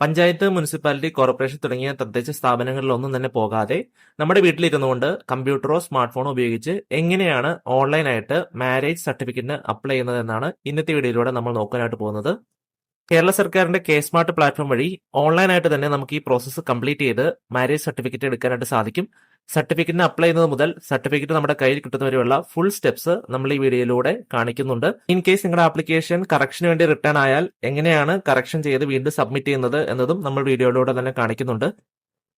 Panchayat, municipality, corporation തുടങ്ങിയ തദ്ദേശ സ്ഥാപനങ്ങളിലൊന്നും തന്നെ പോകാതെ നമ്മുടെ വീട്ടിലിരുന്നുകൊണ്ട് കമ്പ്യൂട്ടറോ സ്മാർട്ട് ഫോണോ ഉപയോഗിച്ച് എങ്ങനെയാണ് ഓൺലൈനായിട്ട് മാരേജ് സർട്ടിഫിക്കറ്റിന് അപ്ലൈ ചെയ്യുന്നതെന്നാണ് ഇന്നത്തെ വീഡിയോയിലൂടെ നമ്മൾ നോക്കാനായിട്ട് പോകുന്നത്. കേരള സർക്കാരിന്റെ കെ സ്മാർട്ട് പ്ലാറ്റ്ഫോം വഴി ഓൺലൈനായിട്ട് തന്നെ നമുക്ക് ഈ പ്രോസസ്സ് കംപ്ലീറ്റ് ചെയ്ത് മാരേജ് സർട്ടിഫിക്കറ്റ് എടുക്കാനായിട്ട് സാധിക്കും. സർട്ടിഫിക്കറ്റിന് അപ്ലൈ ചെയ്യുന്നത് മുതൽ സർട്ടിഫിക്കറ്റ് നമ്മുടെ കയ്യിൽ കിട്ടുന്നവരെയുള്ള ഫുൾ സ്റ്റെപ്സ് നമ്മൾ ഈ വീഡിയോയിലൂടെ കാണിക്കുന്നുണ്ട്. ഇൻ കേസ് നിങ്ങളുടെ ആപ്ലിക്കേഷൻ കറക്ഷന് വേണ്ടി റിട്ടേൺ ആയാൽ എങ്ങനെയാണ് കറക്ഷൻ ചെയ്ത് വീണ്ടും സബ്മിറ്റ് ചെയ്യുന്നത് എന്നതും നമ്മൾ വീഡിയോയിലൂടെ തന്നെ കാണിക്കുന്നുണ്ട്.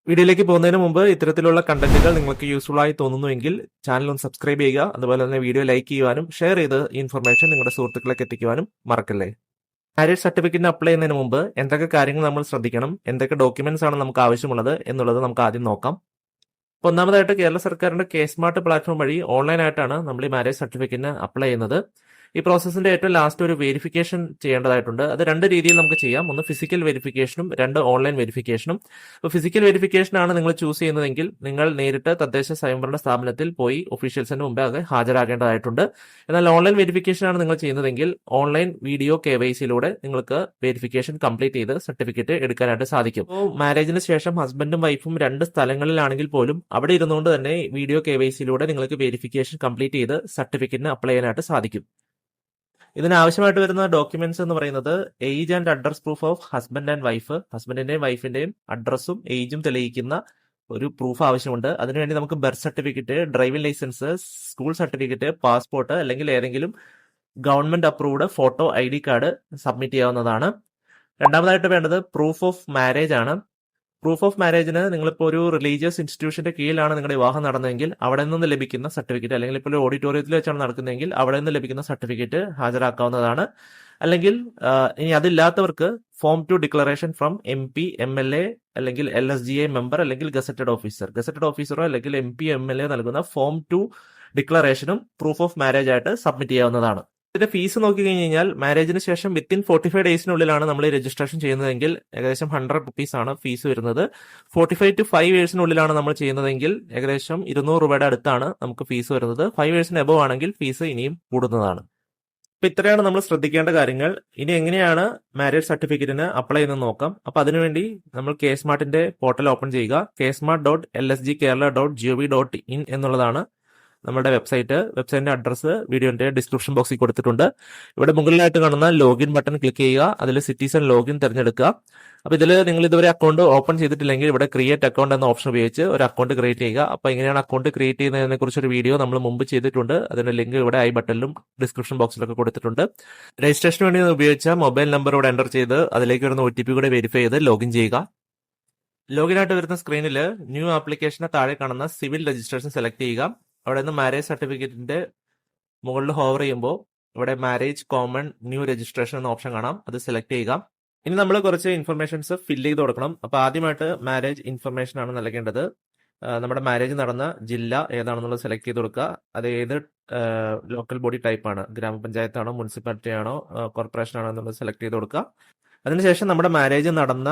വീഡിയോയിലേക്ക് പോകുന്നതിന് മുമ്പ് ഇത്തരത്തിലുള്ള കണ്ടന്റുകൾ നിങ്ങൾക്ക് യൂസ്ഫുൾ ആയി തോന്നുന്നുവെങ്കിൽ ചാനൽ ഒന്ന് സബ്സ്ക്രൈബ് ചെയ്യുക. അതുപോലെ തന്നെ വീഡിയോ ലൈക്ക് ചെയ്യുവാനും ഷെയർ ചെയ്ത് ഈ ഇൻഫർമേഷൻ നിങ്ങളുടെ സുഹൃത്തുക്കളിലേക്ക് എത്തിക്കുവാനും മറക്കല്ലേ. മാരേജ് സർട്ടിഫിക്കറ്റിന് അപ്ലൈ ചെയ്യുന്നതിന് മുമ്പ് എന്തൊക്കെ കാര്യങ്ങൾ നമ്മൾ ശ്രദ്ധിക്കണം, എന്തൊക്കെ ഡോക്യുമെന്റ്സ് ആണ് നമുക്ക് ആവശ്യമുള്ളത് എന്നുള്ളത് നമുക്ക് ആദ്യം നോക്കാം. അപ്പോൾ ഒന്നാമതായിട്ട് കേരള സർക്കാരിന്റെ കെ സ്മാർട്ട് പ്ലാറ്റ്ഫോം വഴി ഓൺലൈനായിട്ടാണ് നമ്മൾ ഈ മാരേജ് സർട്ടിഫിക്കറ്റിന് അപ്ലൈ ചെയ്യുന്നത്. ഈ പ്രോസസ്സിന്റെ ഏറ്റവും ലാസ്റ്റ് ഒരു വെരിഫിക്കേഷൻ ചെയ്യേണ്ടതായിട്ടുണ്ട്. അത് രണ്ട് രീതിയിൽ നമുക്ക് ചെയ്യാം. ഒന്ന് ഫിസിക്കൽ വെരിഫിക്കേഷനും രണ്ട് ഓൺലൈൻ വെരിഫിക്കേഷനും. അപ്പോൾ ഫിസിക്കൽ വെരിഫിക്കേഷൻ ആണ് നിങ്ങൾ ചൂസ് ചെയ്യുന്നതെങ്കിൽ നിങ്ങൾ നേരിട്ട് തദ്ദേശ സ്വയംഭരണ സ്ഥാപനത്തിൽ പോയി ഒഫീഷ്യൽസിന് മുമ്പേ അത് ഹാജരാകേണ്ടതായിട്ടുണ്ട്. എന്നാൽ ഓൺലൈൻ വെരിഫിക്കേഷൻ ആണ് നിങ്ങൾ ചെയ്യുന്നതെങ്കിൽ ഓൺലൈൻ വീഡിയോ KYCയിലൂടെ നിങ്ങൾക്ക് വെരിഫിക്കേഷൻ കംപ്ലീറ്റ് ചെയ്ത് സർട്ടിഫിക്കറ്റ് എടുക്കാനായിട്ട് സാധിക്കും. അപ്പോൾ മാരേജിന് ശേഷം ഹസ്ബൻഡും വൈഫും രണ്ട് സ്ഥലങ്ങളിലാണെങ്കിൽ പോലും അവിടെ ഇരുന്നുകൊണ്ട് തന്നെ വീഡിയോ KYCയിലൂടെ നിങ്ങൾക്ക് വെരിഫിക്കേഷൻ കംപ്ലീറ്റ് ചെയ്ത് സർട്ടിഫിക്കറ്റിന് അപ്ലൈ ചെയ്യാനായിട്ട് സാധിക്കും. ഇതിനാവശ്യമായിട്ട് വരുന്ന ഡോക്യുമെന്റ്സ് എന്ന് പറയുന്നത് age and address proof of husband and wife. ഹസ്ബൻഡിന്റെയും വൈഫിന്റെയും അഡ്രസ്സും ഏജും തെളിയിക്കുന്ന ഒരു പ്രൂഫ് ആവശ്യമുണ്ട്. അതിനുവേണ്ടി നമുക്ക് birth certificate, driving licence, school certificate, passport അല്ലെങ്കിൽ ഏതെങ്കിലും government approved photo ID card submit ചെയ്യാവുന്നതാണ്. രണ്ടാമതായിട്ട് വേണ്ടത് പ്രൂഫ് ഓഫ് മാരേജ് ആണ്. പ്രൂഫ് ഓഫ് മാരേജിന് നിങ്ങളിപ്പോൾ ഒരു റിലീജിയസ് ഇൻസ്റ്റിറ്റ്യൂഷന്റെ കീഴിലാണ് നിങ്ങളുടെ വിവാഹം നടന്നതെങ്കിൽ അവിടെ നിന്ന് ലഭിക്കുന്ന സർട്ടിഫിക്കറ്റ്, അല്ലെങ്കിൽ ഇപ്പോൾ ഒരു ഓഡിറ്റോറിയത്തിൽ വെച്ചാണ് നടക്കുന്നതെങ്കിൽ അവിടെ നിന്ന് ലഭിക്കുന്ന സർട്ടിഫിക്കറ്റ് ഹാജരാക്കാവുന്നതാണ്. അല്ലെങ്കിൽ ഇനി അതില്ലാത്തവർക്ക് form 2 declaration from MP, MLA അല്ലെങ്കിൽ LSGA മെമ്പർ അല്ലെങ്കിൽ ഗസറ്റഡ് ഓഫീസറോ അല്ലെങ്കിൽ MP, MLA നൽകുന്ന ഫോം 2 ഡിക്ലറേഷനും പ്രൂഫ് ഓഫ് മാരേജ് ആയിട്ട് സബ്മിറ്റ് ചെയ്യാവുന്നതാണ്. ഇതിന്റെ ഫീസ് നോക്കി കഴിഞ്ഞാൽ മാരേജിന് ശേഷം വിത്തിൻ 45 ഡേയ്സിനുള്ളിലാണ് നമ്മൾ ഈ രജിസ്ട്രേഷൻ ചെയ്യുന്നതെങ്കിൽ ഏകദേശം 100 റുപ്പീസ് ആണ് ഫീസ് വരുന്നത്. 45 to 5 ഇയേഴ്സിനുള്ളിലാണ് നമ്മൾ ചെയ്യുന്നതെങ്കിൽ ഏകദേശം 200 രൂപയുടെ അടുത്താണ് നമുക്ക് ഫീസ് വരുന്നത്. 5 ഇയേഴ്സിന് എബവ് ആണെങ്കിൽ ഫീസ് ഇനിയും കൂടുന്നതാണ്. അപ്പൊ ഇത്രയാണ് നമ്മൾ ശ്രദ്ധിക്കേണ്ട കാര്യങ്ങൾ. ഇനി എങ്ങനെയാണ് മാരേജ് സർട്ടിഫിക്കറ്റിന് അപ്ലൈ ചെയ്യുന്നത് നോക്കാം. അപ്പൊ അതിനുവേണ്ടി നമ്മൾ കെ സ്മാർട്ടിന്റെ പോർട്ടൽ ഓപ്പൺ ചെയ്യുക. ksmart.lsgkerala.gov.in എന്നുള്ളതാണ് നമ്മുടെ വെബ്സൈറ്റിന്റെ അഡ്രസ്സ് വീഡിയോന്റെ ഡിസ്ക്രിപ്ഷൻ ബോക്സിൽ കൊടുത്തിട്ടുണ്ട്. ഇവിടെ മുകളിലായിട്ട് കാണുന്ന ലോഗിൻ ബട്ടൺ ക്ലിക്ക് ചെയ്യുക. അതിൽ സിറ്റിസൺ ലോഗിൻ തിരഞ്ഞെടുക്കുക. അപ്പോൾ ഇതിൽ നിങ്ങൾ ഇതുവരെ അക്കൗണ്ട് ഓപ്പൺ ചെയ്തിട്ടില്ലെങ്കിൽ ഇവിടെ ക്രിയേറ്റ് അക്കൗണ്ട് എന്ന ഓപ്ഷൻ ഉപയോഗിച്ച് ഒരു അക്കൗണ്ട് ക്രിയേറ്റ് ചെയ്യുക. അപ്പോൾ എങ്ങനെയാണ് അക്കൗണ്ട് ക്രിയേറ്റ് ചെയ്യുന്നതിനെ കുറിച്ചൊരു വീഡിയോ നമ്മൾ മുമ്പ് ചെയ്തിട്ടുണ്ട്. അതിന്റെ ലിങ്ക് ഇവിടെ ഐ ബട്ടണിലും ഡിസ്ക്രിപ്ഷൻ ബോക്സിലൊക്കെ കൊടുത്തിട്ടുണ്ട്. രജിസ്ട്രേഷന് വേണ്ടി ഉപയോഗിച്ച മൊബൈൽ നമ്പർ ഇവിടെ എൻ്റർ ചെയ്ത് അതിലേക്ക് വരുന്ന OTP കൂടെ വെരിഫൈ ചെയ്ത് ലോഗിൻ ചെയ്യുക. ലോഗിൻ ആയിട്ട് വരുന്ന സ്ക്രീനിൽ ന്യൂ ആപ്ലിക്കേഷന് താഴെ കാണുന്ന സിവിൽ രജിസ്ട്രേഷൻ സെലക്ട് ചെയ്യുക. അവിടെ നിന്ന് മാരേജ് സർട്ടിഫിക്കറ്റിന്റെ മുകളിൽ ഹോവർ ചെയ്യുമ്പോൾ ഇവിടെ മാരേജ് കോമൺ ന്യൂ രജിസ്ട്രേഷൻ എന്ന ഓപ്ഷൻ കാണാം. അത് സെലക്ട് ചെയ്യുക. ഇനി നമ്മൾ കുറച്ച് ഇൻഫർമേഷൻസ് ഫില്ല് ചെയ്ത് കൊടുക്കണം. അപ്പോൾ ആദ്യമായിട്ട് മാരേജ് ഇൻഫർമേഷൻ ആണ് നൽകേണ്ടത്. നമ്മുടെ മാരേജ് നടന്ന ജില്ല ഏതാണെന്നുള്ളത് സെലക്ട് ചെയ്ത് കൊടുക്കുക. അത് ഏത് ലോക്കൽ ബോഡി ടൈപ്പ് ആണ്, ഗ്രാമപഞ്ചായത്താണോ, മുനിസിപ്പാലിറ്റി ആണോ, കോർപ്പറേഷൻ ആണോ എന്നുള്ളത് സെലക്ട് ചെയ്ത് കൊടുക്കുക. അതിനുശേഷം നമ്മുടെ മാരേജ് നടന്ന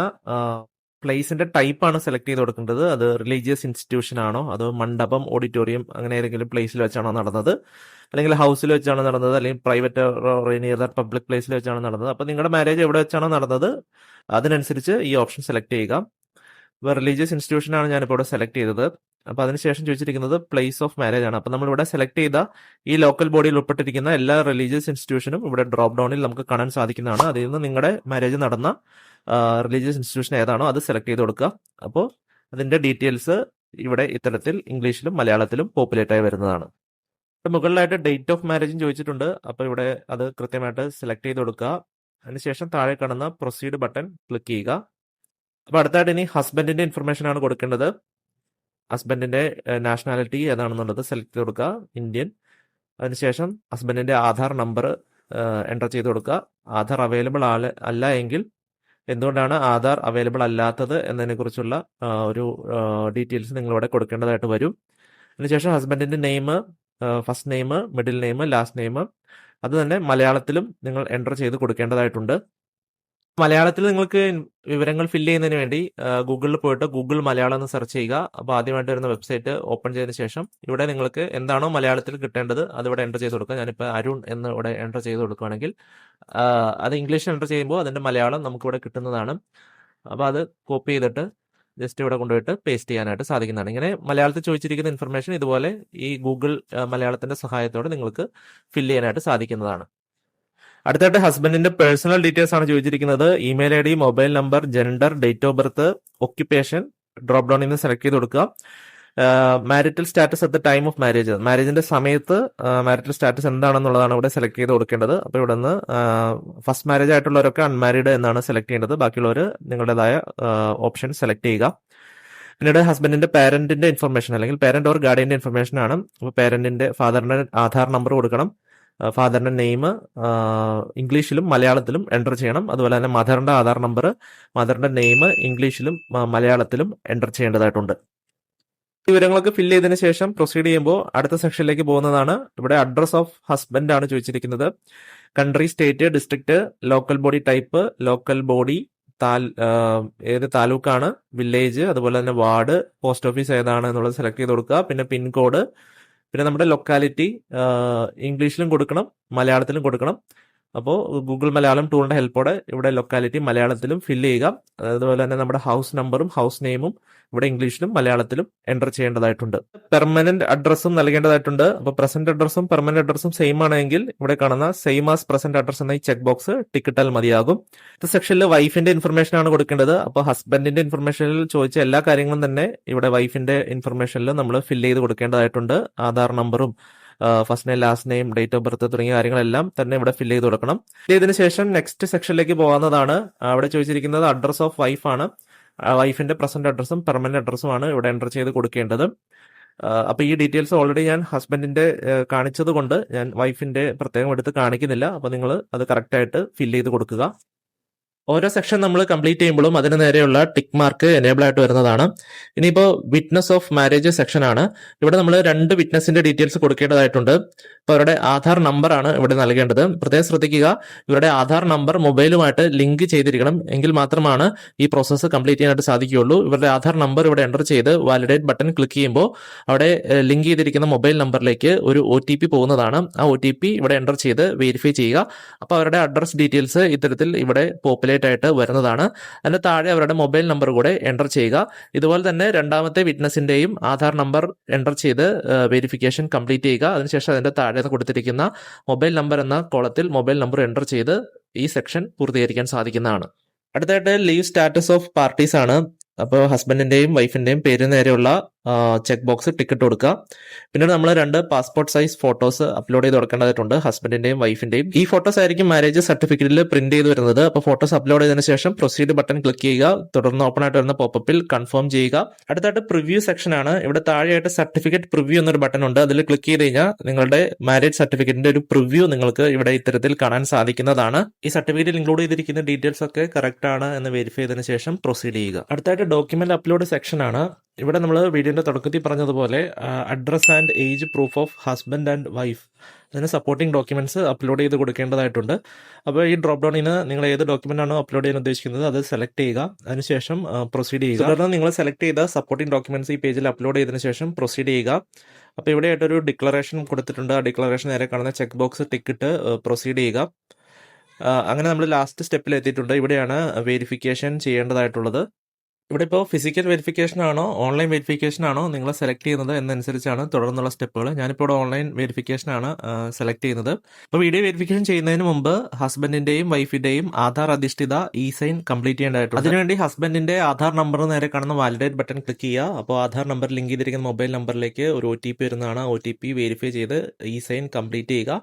പ്ലേസിന്റെ ടൈപ്പ് ആണ് സെലക്ട് ചെയ്ത് കൊടുക്കേണ്ടത്. അത് റിലീജിയസ് ഇൻസ്റ്റിറ്റ്യൂഷൻ ആണോ, അതോ മണ്ഡപം, ഓഡിറ്റോറിയം അങ്ങനെ ഏതെങ്കിലും പ്ലേസിൽ വെച്ചാണോ നടന്നത്, അല്ലെങ്കിൽ ഹൗസിൽ വെച്ചാണോ നടന്നത്, അല്ലെങ്കിൽ പ്രൈവറ്റ് പബ്ലിക് പ്ലേസിൽ വെച്ചാണോ നടന്നത്. അപ്പോൾ നിങ്ങളുടെ മാരേജ് എവിടെ വെച്ചാണോ നടന്നത് അതിനനുസരിച്ച് ഈ ഓപ്ഷൻ സെലക്ട് ചെയ്യുക. ഇപ്പോൾ റിലീജിയസ് ഇൻസ്റ്റിറ്റ്യൂഷൻ ആണ് ഞാനിപ്പോൾ ഇവിടെ സെലക്ട് ചെയ്തത്. അപ്പോൾ അതിനുശേഷം ചോദിച്ചിരിക്കുന്നത് പ്ലേസ് ഓഫ് മാരേജ് ആണ്. അപ്പോൾ നമ്മൾ ഇവിടെ സെലക്ട് ചെയ്ത ഈ ലോക്കൽ ബോഡിയിൽ ഉൾപ്പെട്ടിരിക്കുന്ന എല്ലാ റിലീജിയസ് ഇൻസ്റ്റിറ്റ്യൂഷനും ഇവിടെ ഡ്രോപ്പ് ഡൗണിൽ നമുക്ക് കാണാൻ സാധിക്കുന്നതാണ്. അതിൽ നിന്ന് നിങ്ങളുടെ മാരേജ് നടന്ന റിലീജിയസ് ഇൻസ്റ്റിറ്റ്യൂഷൻ ഏതാണോ അത് സെലക്ട് ചെയ്ത് കൊടുക്കുക. അപ്പോൾ അതിന്റെ ഡീറ്റെയിൽസ് ഇവിടെ ഇത്തരത്തിൽ ഇംഗ്ലീഷിലും മലയാളത്തിലും പോപ്പുലേറ്റ് ആയി വരുന്നതാണ്. മുകളിലായിട്ട് ഡേറ്റ് ഓഫ് മാരേജും ചോദിച്ചിട്ടുണ്ട്. അപ്പോൾ ഇവിടെ അത് കൃത്യമായിട്ട് സെലക്ട് ചെയ്ത് കൊടുക്കുക. അതിനുശേഷം താഴെ കാണുന്ന പ്രൊസീഡ് ബട്ടൺ ക്ലിക്ക് ചെയ്യുക. അപ്പോൾ അടുത്തായിട്ട് ഇനി ഹസ്ബൻഡിന്റെ ഇൻഫർമേഷൻ ആണ് കൊടുക്കേണ്ടത്. ഹസ്ബൻഡിന്റെ നാഷണാലിറ്റി ഏതാണെന്നുള്ളത് സെലക്ട് ചെയ്ത് കൊടുക്കുക, ഇന്ത്യൻ. അതിനുശേഷം ഹസ്ബൻഡിന്റെ ആധാർ നമ്പർ എൻ്റർ ചെയ്ത് കൊടുക്കുക. ആധാർ അവൈലബിൾ അല്ല എങ്കിൽ എന്തുകൊണ്ടാണ് ആധാർ അവൈലബിൾ അല്ലാത്തത് എന്നതിനെക്കുറിച്ചുള്ള ഒരു ഡീറ്റെയിൽസ് നിങ്ങളിവിടെ കൊടുക്കേണ്ടതായിട്ട് വരും. അതിനുശേഷം ഹസ്ബൻഡിന്റെ name, first name, middle name, last name അത് തന്നെ മലയാളത്തിലും നിങ്ങൾ എൻ്റർ ചെയ്ത് കൊടുക്കേണ്ടതായിട്ടുണ്ട്. മലയാളത്തിൽ നിങ്ങൾക്ക് വിവരങ്ങൾ ഫില്ല് ചെയ്യുന്നതിന് വേണ്ടി ഗൂഗിളിൽ പോയിട്ട് ഗൂഗിൾ മലയാളം എന്ന് സെർച്ച് ചെയ്യുക. അപ്പോൾ ആദ്യമായിട്ട് വരുന്ന വെബ്സൈറ്റ് ഓപ്പൺ ചെയ്തതിന് ശേഷം ഇവിടെ നിങ്ങൾക്ക് എന്താണോ മലയാളത്തിൽ കിട്ടേണ്ടത് അതിവിടെ എൻ്റർ ചെയ്ത് കൊടുക്കുക. ഞാനിപ്പോൾ അരുൺ എന്ന് ഇവിടെ എൻ്റർ ചെയ്ത് കൊടുക്കുകയാണെങ്കിൽ അത് ഇംഗ്ലീഷിൽ എൻ്റർ ചെയ്യുമ്പോൾ അതിൻ്റെ മലയാളം നമുക്കിവിടെ കിട്ടുന്നതാണ്. അപ്പോൾ അത് കോപ്പി ചെയ്തിട്ട് ജസ്റ്റ് ഇവിടെ കൊണ്ടുപോയിട്ട് പേസ്റ്റ് ചെയ്യാനായിട്ട് സാധിക്കുന്നതാണ്. ഇങ്ങനെ മലയാളത്തിൽ ചോദിച്ചിരിക്കുന്ന ഇൻഫർമേഷൻ ഇതുപോലെ ഈ ഗൂഗിൾ മലയാളത്തിന്റെ സഹായത്തോടെ നിങ്ങൾക്ക് ഫില്ല് ചെയ്യാനായിട്ട് സാധിക്കുന്നതാണ്. അടുത്തായിട്ട് ഹസ്ബൻഡിന്റെ പേഴ്സണൽ ഡീറ്റെയിൽസ് ആണ് ചോദിച്ചിരിക്കുന്നത്. Email I D, mobile number, gender, date of birth, occupation drop ഡൗണിൽ നിന്ന് സെലക്ട് ചെയ്ത് കൊടുക്കുക. Marital status at the time of marriage, മാരേജിന്റെ സമയത്ത് മാരിറ്റൽ സ്റ്റാറ്റസ് എന്താണെന്നുള്ളതാണ് ഇവിടെ സെലക്ട് ചെയ്ത് കൊടുക്കേണ്ടത്. അപ്പോൾ ഇവിടെ നിന്ന് ഫസ്റ്റ് മാരേജ് ആയിട്ടുള്ളവരൊക്കെ അൺമാരീഡ് എന്നാണ് സെലക്ട് ചെയ്യേണ്ടത്. ബാക്കിയുള്ളവർ നിങ്ങളുടേതായ ഓപ്ഷൻ സെലക്ട് ചെയ്യുക. പിന്നീട് ഹസ്ബൻഡിന്റെ പാരന്റിന്റെ ഇൻഫർമേഷൻ അല്ലെങ്കിൽ പാരന്റ് ഓർ ഗാർഡിയന്റെ ഇൻഫർമേഷൻ ആണ്. അപ്പോൾ പാരന്റിന്റെ ഫാദറിന്റെ ആധാർ നമ്പർ കൊടുക്കണം. ഫാദറിന്റെ നെയിം ഇംഗ്ലീഷിലും മലയാളത്തിലും എൻ്റർ ചെയ്യണം. അതുപോലെ തന്നെ മദറിന്റെ ആധാർ നമ്പർ, മദറിന്റെ നെയിം ഇംഗ്ലീഷിലും മലയാളത്തിലും എൻ്റർ ചെയ്യേണ്ടതായിട്ടുണ്ട്. ഈ വിവരങ്ങളൊക്കെ ഫില്ല് ചെയ്തതിനു ശേഷം പ്രൊസീഡ് ചെയ്യുമ്പോൾ അടുത്ത സെക്ഷനിലേക്ക് പോകുന്നതാണ്. ഇവിടെ അഡ്രസ് ഓഫ് ഹസ്ബൻഡ് ആണ് ചോദിച്ചിരിക്കുന്നത്. Country, state, district, local body type, local body ഏത് താലൂക്കാണ്, വില്ലേജ്, അതുപോലെ തന്നെ വാർഡ്, പോസ്റ്റ് ഓഫീസ് ഏതാണ് എന്നുള്ളത് സെലക്ട് ചെയ്ത് കൊടുക്കുക. പിന്നെ പിൻകോഡ്, പിന്നെ നമ്മുടെ ലൊക്കാലിറ്റി ഇംഗ്ലീഷിലും കൊടുക്കണം മലയാളത്തിലും കൊടുക്കണം. അപ്പോൾ ഗൂഗിൾ മലയാളം ടൂളിന്റെ ഹെൽപ്പോടെ ഇവിടെ ലൊക്കാലിറ്റി മലയാളത്തിലും ഫില്ല് ചെയ്യുക. അതുപോലെ തന്നെ നമ്മുടെ ഹൗസ് നമ്പറും ഹൗസ് നെയിമും ഇവിടെ ഇംഗ്ലീഷിലും മലയാളത്തിലും എൻ്റർ ചെയ്യേണ്ടതായിട്ടുണ്ട്. പെർമനന്റ് അഡ്രസ്സും നൽകേണ്ടതായിട്ടുണ്ട്. അപ്പോൾ പ്രസന്റ് അഡ്രസ്സും പെർമനന്റ് അഡ്രസ്സും സെയിം ആണെങ്കിൽ ഇവിടെ കാണുന്ന സെയിം ആസ് പ്രസന്റ് അഡ്രസ് എന്ന ഈ ചെക്ക് ബോക്സ് ടിക്കിട്ടാൽ മതിയാകും. അടുത്ത സെക്ഷനിൽ വൈഫിന്റെ ഇൻഫർമേഷൻ ആണ് കൊടുക്കേണ്ടത്. അപ്പോൾ ഹസ്ബൻഡിന്റെ ഇൻഫർമേഷനിൽ ചോദിച്ച എല്ലാ കാര്യങ്ങളും തന്നെ ഇവിടെ വൈഫിന്റെ ഇൻഫർമേഷനിൽ നമ്മൾ ഫില്ല് ചെയ്ത് കൊടുക്കേണ്ടതായിട്ടുണ്ട്. ആധാർ നമ്പറും first name, last name, date of birth തുടങ്ങിയ കാര്യങ്ങളെല്ലാം തന്നെ ഇവിടെ ഫില്ല് ചെയ്ത് കൊടുക്കണം. ഇതിന് ശേഷം നെക്സ്റ്റ് സെക്ഷനിലേക്ക് പോകാവുന്നതാണ്. അവിടെ ചോദിച്ചിരിക്കുന്നത് അഡ്രസ് ഓഫ് വൈഫ് ആണ്. വൈഫിന്റെ പ്രസന്റ് അഡ്രസ്സും പെർമനന്റ് അഡ്രസ്സുമാണ് ഇവിടെ എൻ്റർ ചെയ്ത് കൊടുക്കേണ്ടത്. അപ്പോൾ ഈ ഡീറ്റെയിൽസ് ഓൾറെഡി ഞാൻ ഹസ്ബൻഡിന്റെ കാണിച്ചത് കൊണ്ട് ഞാൻ വൈഫിന്റെ പ്രത്യേകം എടുത്ത് കാണിക്കുന്നില്ല. അപ്പോൾ നിങ്ങൾ അത് കറക്റ്റായിട്ട് ഫില്ല് ചെയ്ത് കൊടുക്കുക. ഓരോ സെക്ഷൻ നമ്മൾ കംപ്ലീറ്റ് ചെയ്യുമ്പോഴും അതിന് നേരെയുള്ള ടിക്ക് മാർക്ക് എനേബിൾ ആയിട്ട് വരുന്നതാണ്. ഇനിയിപ്പോൾ വിറ്റ്നസ് ഓഫ് മാരേജ് സെക്ഷൻ ആണ്. ഇവിടെ നമ്മൾ 2 വിറ്റ്നസിന്റെ ഡീറ്റെയിൽസ് കൊടുക്കേണ്ടതായിട്ടുണ്ട്. അപ്പോൾ അവരുടെ ആധാർ നമ്പർ ആണ് ഇവിടെ നൽകേണ്ടത്. പ്രത്യേകം ശ്രദ്ധിക്കുക, ഇവരുടെ ആധാർ നമ്പർ മൊബൈലുമായിട്ട് ലിങ്ക് ചെയ്തിരിക്കണം. എങ്കിൽ മാത്രമാണ് ഈ പ്രോസസ്സ് കംപ്ലീറ്റ് ചെയ്യാനായിട്ട് സാധിക്കുകയുള്ളൂ. ഇവരുടെ ആധാർ നമ്പർ ഇവിടെ എൻ്റർ ചെയ്ത് വാലിഡേറ്റ് ബട്ടൺ ക്ലിക്ക് ചെയ്യുമ്പോൾ അവിടെ ലിങ്ക് ചെയ്തിരിക്കുന്ന മൊബൈൽ നമ്പറിലേക്ക് ഒരു OTP പോകുന്നതാണ്. ആ OTP ഇവിടെ എൻ്റർ ചെയ്ത് വെരിഫൈ ചെയ്യുക. അപ്പോൾ അവരുടെ അഡ്രസ് ഡീറ്റെയിൽസ് ഇത്തരത്തിൽ ഇവിടെ പോപ്പുലേറ്റ് ആയിട്ട് വരുന്നതാണ്. അതിന് താഴെ അവരുടെ മൊബൈൽ നമ്പർ കൂടെ എൻ്റർ ചെയ്യുക. ഇതുപോലെ തന്നെ രണ്ടാമത്തെ വിറ്റ്നസിന്റെയും ആധാർ നമ്പർ എൻ്റർ ചെയ്ത് വെരിഫിക്കേഷൻ കംപ്ലീറ്റ് ചെയ്യുക. അതിനുശേഷം അതിന്റെ താഴെ കൊടുത്തിരിക്കുന്ന മൊബൈൽ നമ്പർ എന്ന കോളത്തിൽ മൊബൈൽ നമ്പർ എൻ്റർ ചെയ്ത് ഈ സെക്ഷൻ പൂർത്തീകരിക്കാൻ സാധിക്കുന്നതാണ്. അടുത്തായിട്ട് ലീവ് സ്റ്റാറ്റസ് ഓഫ് പാർട്ടീസ് ആണ്. അപ്പോൾ ഹസ്ബൻഡിന്റെയും വൈഫിന്റെയും പേരിന് നേരെയുള്ള ചെക്ക് ബോക്സ് ടിക്കറ്റ് കൊടുക്കുക. പിന്നീട് നമ്മൾ 2 പാസ്പോർട്ട് സൈസ് ഫോട്ടോസ് അപ്ലോഡ് ചെയ്ത് കൊടുക്കേണ്ടതായിട്ടുണ്ട്, ഹസ്ബൻഡിന്റെയും വൈഫിന്റെയും. ഈ ഫോട്ടോസ് ആയിരിക്കും മാരേജ് സർട്ടിഫിക്കറ്റിൽ പ്രിന്റ് ചെയ്ത് വരുന്നത്. അപ്പോൾ ഫോട്ടോസ് അപ്ലോഡ് ചെയ്തതിനു ശേഷം പ്രൊസീഡ് ബട്ടൺ ക്ലിക്ക് ചെയ്യുക. തുടർന്ന് ഓപ്പൺ ആയിട്ട് വരുന്ന പോപ്പപ്പിൽ കൺഫേം ചെയ്യുക. അടുത്തായിട്ട് പ്രിവ്യൂ സെക്ഷൻ ആണ്. ഇവിടെ താഴെയായിട്ട് സർട്ടിഫിക്കറ്റ് പ്രിവ്യൂ എന്നൊരു ബട്ടൺ ഉണ്ട്. അതിൽ ക്ലിക്ക് ചെയ്ത് കഴിഞ്ഞാൽ നിങ്ങളുടെ മാരേജ് സർട്ടിഫിക്കറ്റിന്റെ ഒരു പ്രിവ്യൂ നിങ്ങൾക്ക് ഇവിടെ ഇത്തരത്തിൽ കാണാൻ സാധിക്കുന്നതാണ്. ഈ സർട്ടിഫിക്കറ്റിൽ ഇൻക്ലൂഡ് ചെയ്തിരിക്കുന്ന ഡീറ്റെയിൽസ് ഒക്കെ കറക്റ്റ് ആണ് എന്ന് വെരിഫൈ ചെയ്തതിനു ശേഷം പ്രൊസീഡ് ചെയ്യുക. അടുത്തായിട്ട് ഡോക്യുമെന്റ് അപ്ലോഡ് സെക്ഷൻ ആണ്. ഇവിടെ നമ്മൾ വീഡിയോന്റെ തുടക്കത്തിൽ പറഞ്ഞതുപോലെ address and age proof of husband and wife, അതിന് സപ്പോർട്ടിംഗ് ഡോക്യുമെന്റ്സ് അപ്ലോഡ് ചെയ്ത് കൊടുക്കേണ്ടതായിട്ടുണ്ട്. അപ്പോൾ ഈ ഡ്രോപ്പ് ഡൗണിൽ നിന്ന് നിങ്ങൾ ഏത് ഡോക്യുമെന്റ് ആണോ അപ്ലോഡ് ചെയ്യാൻ ഉദ്ദേശിക്കുന്നത് അത് സെലക്ട് ചെയ്യുക. അതിനുശേഷം പ്രൊസീഡ് ചെയ്യുക. തുടർന്ന് നിങ്ങൾ സെലക്ട് ചെയ്ത സപ്പോർട്ടിംഗ് ഡോക്യുമെന്റ്സ് ഈ പേജിൽ അപ്ലോഡ് ചെയ്തതിനു ശേഷം പ്രൊസീഡ് ചെയ്യുക. അപ്പോൾ ഇവിടെയായിട്ടൊരു ഡിക്ലറേഷൻ കൊടുത്തിട്ടുണ്ട്. ആ ഡിക്ലറേഷൻ നേരെ കാണുന്ന ചെക്ക് ബോക്സ് ടിക്കിട്ട് പ്രൊസീഡ് ചെയ്യുക. അങ്ങനെ നമ്മൾ ലാസ്റ്റ് സ്റ്റെപ്പിൽ എത്തിയിട്ടുണ്ട്. ഇവിടെയാണ് വെരിഫിക്കേഷൻ ചെയ്യേണ്ടതായിട്ടുള്ളത്. ഇവിടെ ഇപ്പോൾ ഫിസിക്കൽ വെരിഫിക്കേഷൻ ആണോ ഓൺലൈൻ വെരിഫിക്കേഷൻ ആണോ നിങ്ങൾ സെലക്ട് ചെയ്യുന്നത് എന്നനുസരിച്ചാണ് തുടർന്നുള്ള സ്റ്റെപ്പുകൾ. ഞാനിപ്പോൾ ഇവിടെ ഓൺലൈൻ വെരിഫിക്കേഷൻ ആണ് സെലക്ട് ചെയ്യുന്നത്. അപ്പോൾ വീഡിയോ വെരിഫിക്കേഷൻ ചെയ്യുന്നതിന് മുമ്പ് ഹസ്ബൻഡിന്റെയും വൈഫിന്റെയും ആധാർ അധിഷ്ഠിത സൈൻ കംപ്ലീറ്റ് ചെയ്യേണ്ടതായിട്ടുണ്ട്. അതിനുവേണ്ടി ഹസ്ബൻഡിന്റെ ആധാർ നമ്പർ നേരെ കാണുന്ന വാലിഡേറ്റ് ബട്ടൺ ക്ലിക്ക് ചെയ്യുക. അപ്പോൾ ആധാർ നമ്പർ ലിങ്ക് ചെയ്തിരിക്കുന്ന മൊബൈൽ നമ്പറിലേക്ക് ഒരു OTP വരുന്നതാണ്. OTP വെരിഫൈ ചെയ്ത് സൈൻ കംപ്ലീറ്റ് ചെയ്യുക.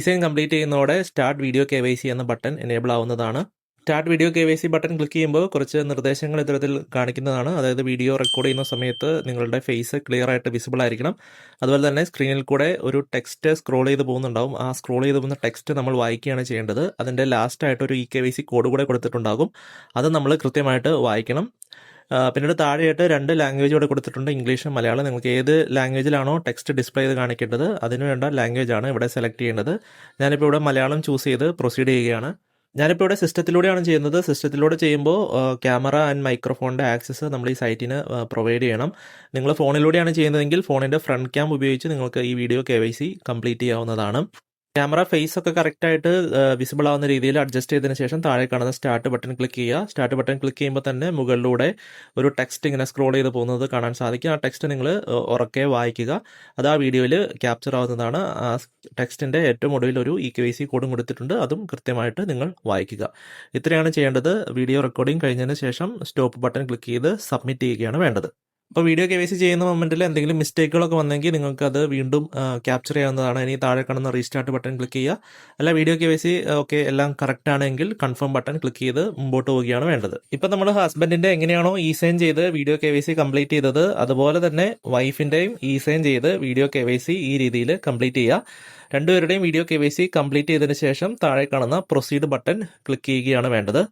സൈൻ കംപ്ലീറ്റ് ചെയ്യുന്നതോടെ സ്റ്റാർട്ട് വീഡിയോ KYC എന്ന ബട്ടൺ എനേബിൾ ആവുന്നതാണ്. Start video KYC button click ചെയ്യുമ്പോൾ കുറച്ച് നിർദ്ദേശങ്ങൾ ഇത്തരത്തിൽ കാണിക്കുന്നതാണ്. അതായത് വീഡിയോ റെക്കോർഡ് ചെയ്യുന്ന സമയത്ത് നിങ്ങളുടെ ഫേസ് ക്ലിയർ ആയിട്ട് വിസിബിൾ ആയിരിക്കണം. അതുപോലെ തന്നെ സ്ക്രീനിൽ കൂടെ ഒരു ടെക്സ്റ്റ് സ്ക്രോൾ ചെയ്ത് പോകുന്നുണ്ടാവും. ആ സ്ക്രോൾ ചെയ്ത് പോകുന്ന ടെക്സ്റ്റ് നമ്മൾ വായിക്കുകയാണ് ചെയ്യേണ്ടത്. അതിൻ്റെ ലാസ്റ്റായിട്ട് ഒരു KYC കോഡ് കൂടെ കൊടുത്തിട്ടുണ്ടാകും. അത് നമ്മൾ കൃത്യമായിട്ട് വായിക്കണം. പിന്നീട് താഴെയായിട്ട് 2 ലാംഗ്വേജ് ഇവിടെ കൊടുത്തിട്ടുണ്ട്, ഇംഗ്ലീഷും മലയാളം. നിങ്ങൾക്ക് ഏത് ലാംഗ്വേജിലാണോ ടെക്സ്റ്റ് ഡിസ്പ്ലേ ചെയ്ത് കാണിക്കേണ്ടത് അതിന് വേണ്ട ലാംഗ്വേജ് ആണ് ഇവിടെ സെലക്ട് ചെയ്യേണ്ടത്. ഞാനിപ്പോൾ ഇവിടെ മലയാളം ചൂസ് ചെയ്ത് പ്രൊസീഡ് ചെയ്യുകയാണ്. ഞാനിപ്പോൾ ഇവിടെ സിസ്റ്റത്തിലൂടെയാണ് ചെയ്യുന്നത്. സിസ്റ്റത്തിലൂടെ ചെയ്യുമ്പോൾ ക്യാമറ ആൻഡ് മൈക്രോഫോണിൻ്റെ ആക്സസ് നമ്മൾ ഈ സൈറ്റിന് പ്രൊവൈഡ് ചെയ്യണം. നിങ്ങൾ ഫോണിലൂടെയാണ് ചെയ്യുന്നതെങ്കിൽ ഫോണിൻ്റെ ഫ്രണ്ട് ക്യാം ഉപയോഗിച്ച് നിങ്ങൾക്ക് ഈ വീഡിയോ KYC കംപ്ലീറ്റ് ചെയ്യാവുന്നതാണ്. ക്യാമറ ഫേസ് ഒക്കെ കറക്റ്റായിട്ട് വിസിബിൾ ആവുന്ന രീതിയിൽ അഡ്ജസ്റ്റ് ചെയ്തതിന് ശേഷം താഴെ കാണുന്ന സ്റ്റാർട്ട് ബട്ടൺ ക്ലിക്ക് ചെയ്യുക. സ്റ്റാർട്ട് ബട്ടൺ ക്ലിക്ക് ചെയ്യുമ്പോൾ തന്നെ മുകളിലൂടെ ഒരു ടെക്സ്റ്റ് ഇങ്ങനെ സ്ക്രോൾ ചെയ്ത് പോകുന്നത് കാണാൻ സാധിക്കും. ആ ടെക്സ്റ്റ് നിങ്ങൾ ഉറക്കെ വായിക്കുക. അത് ആ വീഡിയോയിൽ ക്യാപ്ചർ ആവുന്നതാണ്. ആ ടെക്സ്റ്റിൻ്റെ ഏറ്റവും ഒടുവിൽ ഒരു EKYC കോഡും കൊടുത്തിട്ടുണ്ട്. അതും കൃത്യമായിട്ട് നിങ്ങൾ വായിക്കുക. ഇത്രയാണ് ചെയ്യേണ്ടത്. വീഡിയോ റെക്കോർഡിംഗ് കഴിഞ്ഞതിന് ശേഷം സ്റ്റോപ്പ് ബട്ടൺ ക്ലിക്ക് ചെയ്ത് സബ്മിറ്റ് ചെയ്യുകയാണ് വേണ്ടത്. അപ്പോൾ വീഡിയോ KYC ചെയ്യുന്ന മൊമെന്റിൽ എന്തെങ്കിലും മിസ്റ്റേക്കുകളൊക്കെ വന്നെങ്കിൽ നിങ്ങൾക്ക് അത് വീണ്ടും ക്യാപ്ചർ ചെയ്യാവുന്നതാണ്. ഇനി താഴെ കാണുന്ന റീസ്റ്റാർട്ട് ബട്ടൺ ക്ലിക്ക് ചെയ്യുക. അല്ല വീഡിയോ KYC ഓക്കെ എല്ലാം കറക്റ്റ് ആണെങ്കിൽ കൺഫേം ബട്ടൺ ക്ലിക്ക് ചെയ്ത് മുമ്പോട്ട് പോവുകയാണ് വേണ്ടത്. ഇപ്പം നമ്മൾ ഹസ്ബൻഡിന്റെ എങ്ങനെയാണോ സൈൻ ചെയ്ത് വീഡിയോ KYC കംപ്ലീറ്റ് ചെയ്തത് അതുപോലെ തന്നെ വൈഫിന്റെയും സൈൻ ചെയ്ത് വീഡിയോ KYC ഈ രീതിയിൽ കംപ്ലീറ്റ് ചെയ്യുക. രണ്ടുപേരുടെയും വീഡിയോ KYC കംപ്ലീറ്റ് ചെയ്തതിന് ശേഷം താഴെ കാണുന്ന പ്രൊസീഡ് ബട്ടൺ ക്ലിക്ക് ചെയ്യുകയാണ് വേണ്ടത്.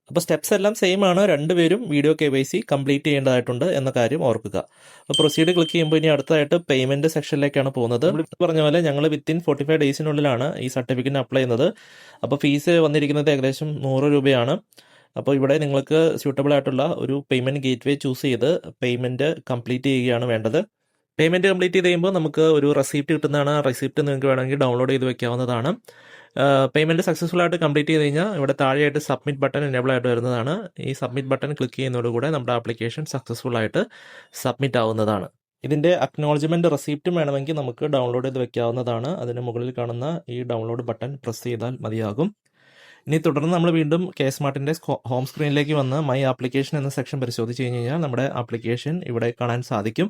അപ്പോൾ സ്റ്റെപ്സ് എല്ലാം സെയിം ആണ്. രണ്ടുപേരും വീഡിയോ KYC കംപ്ലീറ്റ് ചെയ്യേണ്ടതായിട്ടുണ്ട് എന്ന കാര്യം ഓർക്കുക. അപ്പോൾ പ്രൊസീഡ് ക്ലിക്ക് ചെയ്യുമ്പോൾ ഇനി അടുത്തതായിട്ട് പേയ്മെന്റ് സെക്ഷനിലേക്കാണ് പോകുന്നത്. പറഞ്ഞ പോലെ ഞങ്ങൾ വിത്തിൻ 45 ഡേയ്സിനുള്ളിലാണ് ഈ സർട്ടിഫിക്കറ്റിന് അപ്ലൈ ചെയ്യുന്നത്. അപ്പോൾ ഫീസ് വന്നിരിക്കുന്നത് ഏകദേശം 100 രൂപയാണ്. അപ്പോൾ ഇവിടെ നിങ്ങൾക്ക് സ്യൂട്ടബിൾ ആയിട്ടുള്ള ഒരു പേയ്മെന്റ് ഗേറ്റ്വേ ചൂസ് ചെയ്ത് പേയ്മെന്റ് കംപ്ലീറ്റ് ചെയ്യുകയാണ് വേണ്ടത്. പേയ്മെന്റ് കംപ്ലീറ്റ് ചെയ്ത് കഴിയുമ്പോൾ നമുക്ക് ഒരു റെസിപ്റ്റ് കിട്ടുന്നതാണ്. ആ റെസിപ്റ്റ് നിങ്ങൾക്ക് വേണമെങ്കിൽ ഡൗൺലോഡ് ചെയ്ത് വെക്കാവുന്നതാണ്. പേയ്മെന്റ് സക്സസ്ഫുൾ ആയിട്ട് കംപ്ലീറ്റ് ചെയ്ത് കഴിഞ്ഞാൽ ഇവിടെ താഴെയായിട്ട് സബ്മിറ്റ് ബട്ടൺ എനേബിൾ ആയിട്ട് വരുന്നതാണ്. ഈ സബ്മിറ്റ് ബട്ടൺ ക്ലിക്ക് ചെയ്യുന്നതോടുകൂടെ നമ്മുടെ ആപ്ലിക്കേഷൻ സക്സസ്ഫുൾ ആയിട്ട് സബ്മിറ്റ് ആവുന്നതാണ്. ഇതിന്റെ അക്നോളജ്മെന്റ് റെസിപ്റ്റും വേണമെങ്കിൽ നമുക്ക് ഡൗൺലോഡ് ചെയ്ത് വെക്കാവുന്നതാണ്. അതിന് മുകളിൽ കാണുന്ന ഈ ഡൗൺലോഡ് ബട്ടൺ പ്രസ് ചെയ്താൽ മതിയാകും. ഇനി തുടർന്ന് നമ്മൾ വീണ്ടും സ്മാർട്ടിന്റെ ഹോം സ്ക്രീനിലേക്ക് വന്ന് മൈ ആപ്ലിക്കേഷൻ എന്ന സെക്ഷൻ പരിശോധിച്ച് കഴിഞ്ഞാൽ നമ്മുടെ ആപ്ലിക്കേഷൻ ഇവിടെ കാണാൻ സാധിക്കും.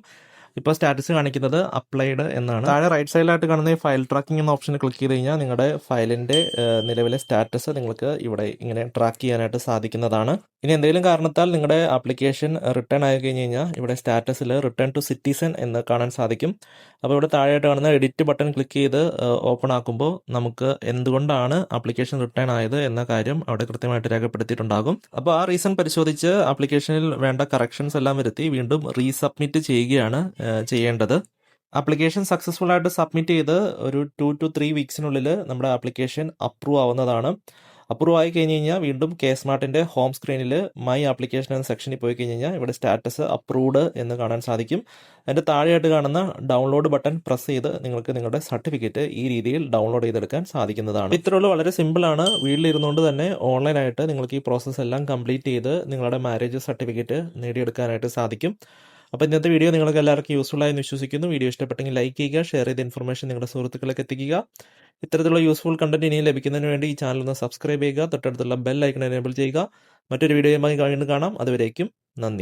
ഇപ്പോൾ സ്റ്റാറ്റസ് കാണിക്കുന്നത് അപ്ലൈഡ് എന്നാണ്. താഴെ റൈറ്റ് സൈഡിലായിട്ട് കാണുന്ന ഈ ഫയൽ ട്രാക്കിംഗ് എന്ന ഓപ്ഷൻ ക്ലിക്ക് ചെയ്ത് കഴിഞ്ഞാൽ നിങ്ങളുടെ ഫയലിന്റെ നിലവിലെ സ്റ്റാറ്റസ് നിങ്ങൾക്ക് ഇവിടെ ഇങ്ങനെ ട്രാക്ക് ചെയ്യാനായിട്ട് സാധിക്കുന്നതാണ്. ഇനി എന്തെങ്കിലും കാരണത്താൽ നിങ്ങളുടെ ആപ്ലിക്കേഷൻ റിട്ടേൺ ആയി കഴിഞ്ഞ് കഴിഞ്ഞാൽ ഇവിടെ സ്റ്റാറ്റസിൽ റിട്ടേൺ ടു സിറ്റിസൺ എന്ന് കാണാൻ സാധിക്കും. അപ്പോൾ ഇവിടെ താഴെയായിട്ട് കാണുന്ന എഡിറ്റ് ബട്ടൺ ക്ലിക്ക് ചെയ്ത് ഓപ്പൺ ആക്കുമ്പോൾ നമുക്ക് എന്തുകൊണ്ടാണ് ആപ്ലിക്കേഷൻ റിട്ടേൺ ആയത് എന്ന കാര്യം അവിടെ കൃത്യമായിട്ട് രേഖപ്പെടുത്തിയിട്ടുണ്ടാകും. അപ്പോൾ ആ റീസൺ പരിശോധിച്ച് ആപ്ലിക്കേഷനിൽ വേണ്ട കറക്ഷൻസ് എല്ലാം വരുത്തി വീണ്ടും റീസബ്മിറ്റ് ചെയ്യുകയാണ് ചെയ്യേണ്ടത്. ആപ്ലിക്കേഷൻ സക്സസ്ഫുൾ ആയിട്ട് സബ്മിറ്റ് ചെയ്ത് ഒരു 2 to 3 വീക്സിനുള്ളിൽ നമ്മുടെ ആപ്ലിക്കേഷൻ അപ്രൂവ് ആവുന്നതാണ്. അപ്രൂവ് ആയി കഴിഞ്ഞ് കഴിഞ്ഞാൽ വീണ്ടും സ്മാർട്ടിന്റെ ഹോം സ്ക്രീനിൽ മൈ ആപ്ലിക്കേഷൻ എന്ന സെക്ഷനിൽ പോയി കഴിഞ്ഞ് കഴിഞ്ഞാൽ ഇവിടെ സ്റ്റാറ്റസ് അപ്രൂവ്ഡ് എന്ന് കാണാൻ സാധിക്കും. അതിന്റെ താഴെയായിട്ട് കാണുന്ന ഡൗൺലോഡ് ബട്ടൺ പ്രസ് ചെയ്ത് നിങ്ങൾക്ക് നിങ്ങളുടെ സർട്ടിഫിക്കറ്റ് ഈ രീതിയിൽ ഡൗൺലോഡ് ചെയ്തെടുക്കാൻ സാധിക്കുന്നതാണ്. ഇത്രയുള്ള വളരെ സിമ്പിൾ ആണ്. വീട്ടിലിരുന്നുകൊണ്ട് തന്നെ ഓൺലൈനായിട്ട് നിങ്ങൾക്ക് ഈ പ്രോസസ്സ് എല്ലാം കംപ്ലീറ്റ് ചെയ്ത് നിങ്ങളുടെ മാരേജ് സർട്ടിഫിക്കറ്റ് നേടിയെടുക്കാനായിട്ട് സാധിക്കും. അപ്പോൾ ഇന്നത്തെ വീഡിയോ നിങ്ങൾക്ക് എല്ലാവർക്കും യൂസ്ഫുൾ ആയെന്ന് വിശ്വസിക്കുന്നു. വീഡിയോ ഇഷ്ടപ്പെട്ടെങ്കിൽ ലൈക്ക് ചെയ്യുക, ഷെയർ ചെയ്ത ഇൻഫർമേഷൻ നിങ്ങളുടെ സുഹൃത്തുക്കളിലേക്ക് എത്തിക്കുക. ഇത്തരത്തിലുള്ള യൂസ്ഫുൾ കണ്ടന്റ് ഇനിയും ലഭിക്കുന്നതിന് വേണ്ടി ഈ ചാനൽ ഒന്ന് സബ്സ്ക്രൈബ് ചെയ്യുക, തൊട്ടടുത്തുള്ള ബെൽ ഐക്കൺ എനേബിൾ ചെയ്യുക. മറ്റൊരു വീഡിയോയുമായി വീണ്ടും കാണാം. അതുവരേക്കും നന്ദി.